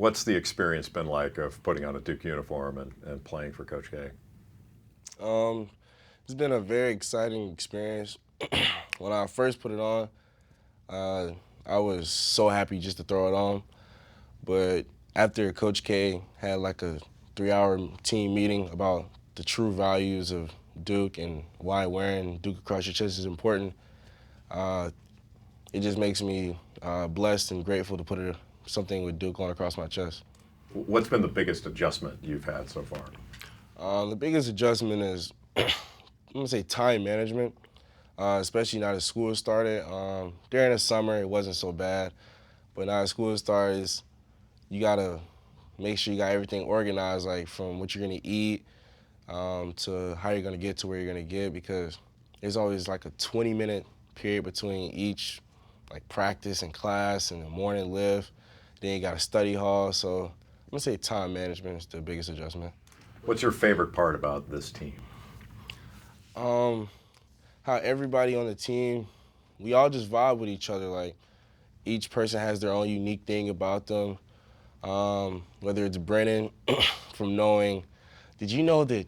What's the experience been like of putting on a Duke uniform and playing for Coach K? Um, it's been a very exciting experience. When I first put it on, uh, I was so happy just to throw it on. But after Coach K had like a 3-hour team meeting about the true values of Duke and why wearing Duke across your chest is important, uh, it just makes me blessed and grateful to put something with Duke on across my chest. What's been the biggest adjustment you've had so far? The biggest adjustment is, I'm gonna say, time management, especially now that school started. During the summer, it wasn't so bad, but now that school starts, you gotta make sure you got everything organized, like from what you're gonna eat to how you're gonna get to where you're gonna get, because there's always like a 20-minute period between each like practice and class and the morning lift. Then you got a study hall. So I'm gonna say time management is the biggest adjustment. What's your favorite part about this team? Um, how everybody on the team, we all just vibe with each other. Like each person has their own unique thing about them. Whether it's Brennan, from knowing, did you know that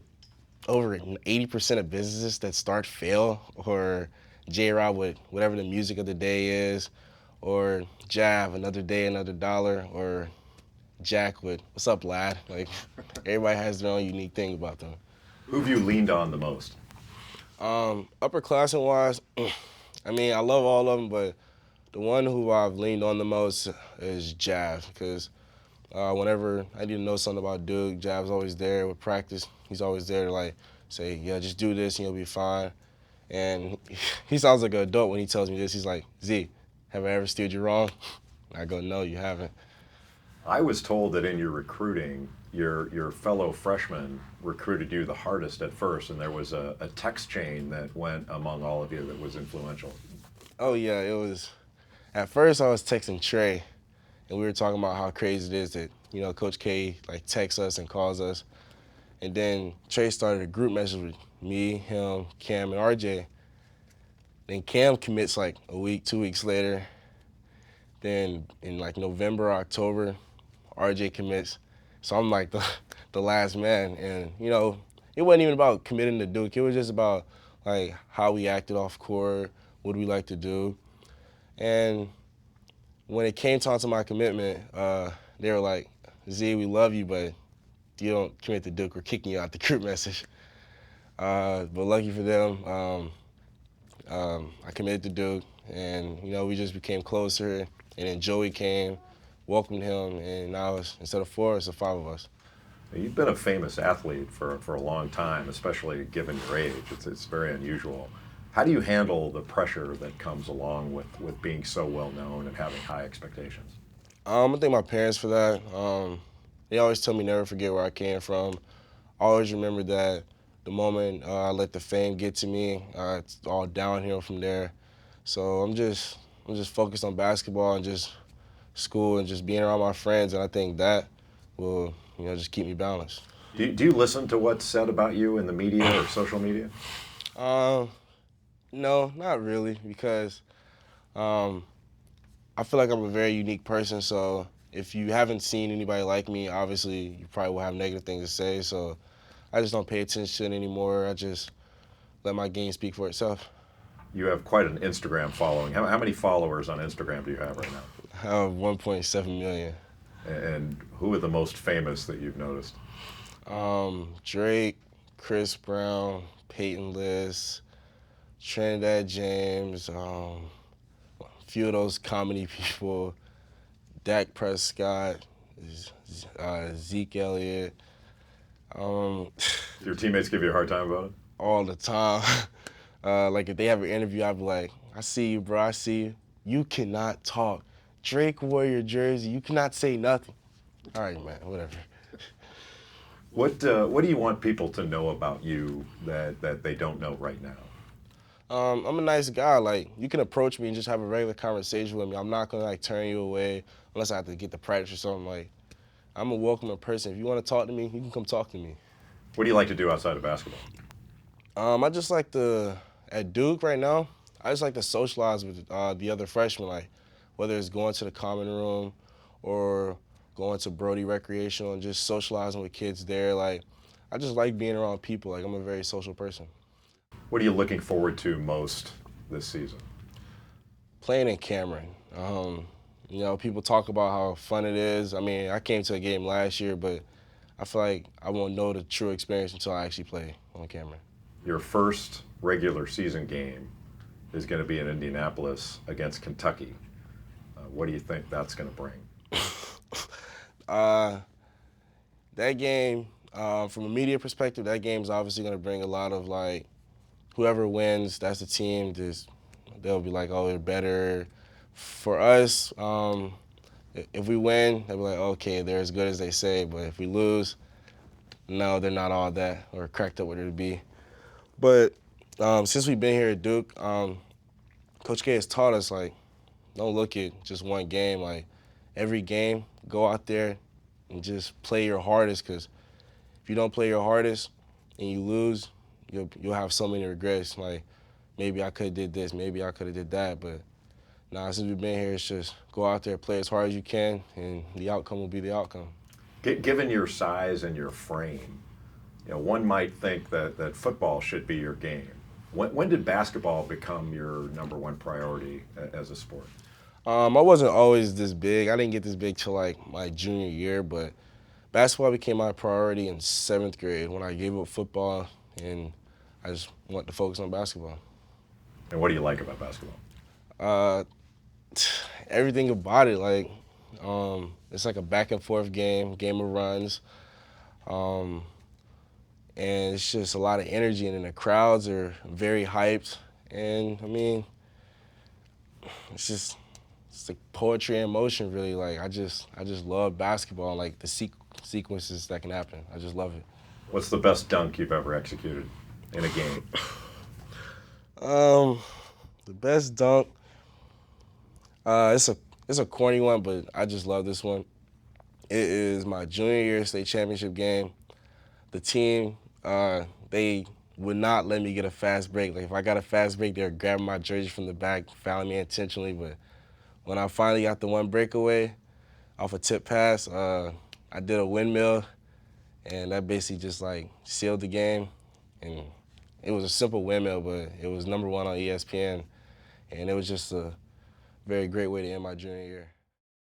over 80% of businesses that start fail? Or J-Rob with whatever the music of the day is, or Jav, another day, another dollar, or Jack with what's up, lad? Like everybody has their own unique thing about them. Who have you leaned on the most? Upperclassmen wise, I mean, I love all of them, but the one who I've leaned on the most is Jav, because whenever I need to know something about Duke, Jav's always there with practice. He's always there to like say, yeah, just do this and you'll be fine. And he sounds like an adult when he tells me this. He's like, Z, have I ever steered you wrong? I go, no, you haven't. I was told that in your recruiting, your fellow freshmen recruited you the hardest at first, and there was a text chain that went among all of you that was influential. Oh yeah, it was. At first I was texting Trey, and we were talking about how crazy it is that, Coach K like texts us and calls us. And then Trey started a group message with me, him, Cam, and RJ. Then Cam commits like a week, 2 weeks later. Then in like November, October, RJ commits. So I'm like the last man. And, it wasn't even about committing to Duke. It was just about like how we acted off court, what do we like to do. And when it came time to my commitment, they were like, Z, we love you, but you don't commit to Duke, we're kicking you out the group message. But lucky for them, I committed to Duke, and we just became closer. And then Joey came, welcomed him, and now instead of 4, it's 5 of us. You've been a famous athlete for a long time, especially given your age. It's very unusual. How do you handle the pressure that comes along with being so well known and having high expectations? I thank my parents for that. They always tell me never forget where I came from. I always remember that the moment I let the fame get to me, it's all downhill from there. So I'm just focused on basketball and just school and just being around my friends, and I think that will just keep me balanced. Do you listen to what's said about you in the media or social media? Um, no, not really, because um, I feel like I'm a very unique person. So if you haven't seen anybody like me, obviously you probably will have negative things to say. So I just don't pay attention anymore. I just let my game speak for itself. You have quite an Instagram following. How many followers on Instagram do you have right now? I have 1.7 million. And who are the most famous that you've noticed? Drake, Chris Brown, Peyton List, Trinidad James, a few of those comedy people, Dak Prescott, Zeke Elliott, um, Your teammates give you a hard time about it? all the time. Like if they have an interview, I'd be like, I see you, bro, I see you. You cannot talk. Drake wore your jersey. You cannot say nothing. All right, man, whatever. What do you want people to know about you that they don't know right now? I'm a nice guy. Like, you can approach me and just have a regular conversation with me. I'm not gonna like turn you away unless I have to get to practice or something. Like, I'm a welcoming person. If you want to talk to me, you can come talk to me. What do you like to do outside of basketball? I just like to, at Duke right now, I just like to socialize with the other freshmen, like whether it's going to the common room or going to Brody Recreational and just socializing with kids there. Like, I just like being around people. Like, I'm a very social person. What are you looking forward to most this season? Playing in Cameron. You know, people talk about how fun it is. I mean, I came to a game last year, but I feel like I won't know the true experience until I actually play on Cameron. Your first regular season game is going to be in Indianapolis against Kentucky. What do you think that's going to bring? That game, from a media perspective, that game's obviously going to bring a lot of, like, whoever wins, that's the team. They'll be like, oh, they're better. For us, if we win, they'll be like, okay, they're as good as they say. But if we lose, no, they're not all that or cracked up what it'll be. But since we've been here at Duke, Coach K has taught us, like, don't look at just one game. Like, every game, go out there and just play your hardest, because if you don't play your hardest and you lose, you'll have so many regrets. Like, maybe I could have did this, maybe I could have did that. But now, since we've been here, it's just go out there, play as hard as you can, and the outcome will be the outcome. Given your size and your frame, one might think that football should be your game. When did basketball become your number one priority as a sport? I wasn't always this big. I didn't get this big till like my junior year, but basketball became my priority in 7th grade when I gave up football and I just wanted to focus on basketball. And what do you like about basketball? Everything about it. Like, it's like a back and forth game of runs. And it's just a lot of energy, and then the crowds are very hyped. And I mean, it's like poetry in motion, really. Like, I just love basketball and like the sequences that can happen. I just love it. What's the best dunk you've ever executed in a game? The best dunk. It's a corny one, but I just love this one. It is my junior year state championship game. The team, they would not let me get a fast break. Like, if I got a fast break, they were grabbing my jersey from the back, fouling me intentionally. But when I finally got the one breakaway off a tip pass, I did a windmill, and that basically just like sealed the game. And it was a simple windmill, but it was #1 on ESPN, and it was just a very great way to end my junior year.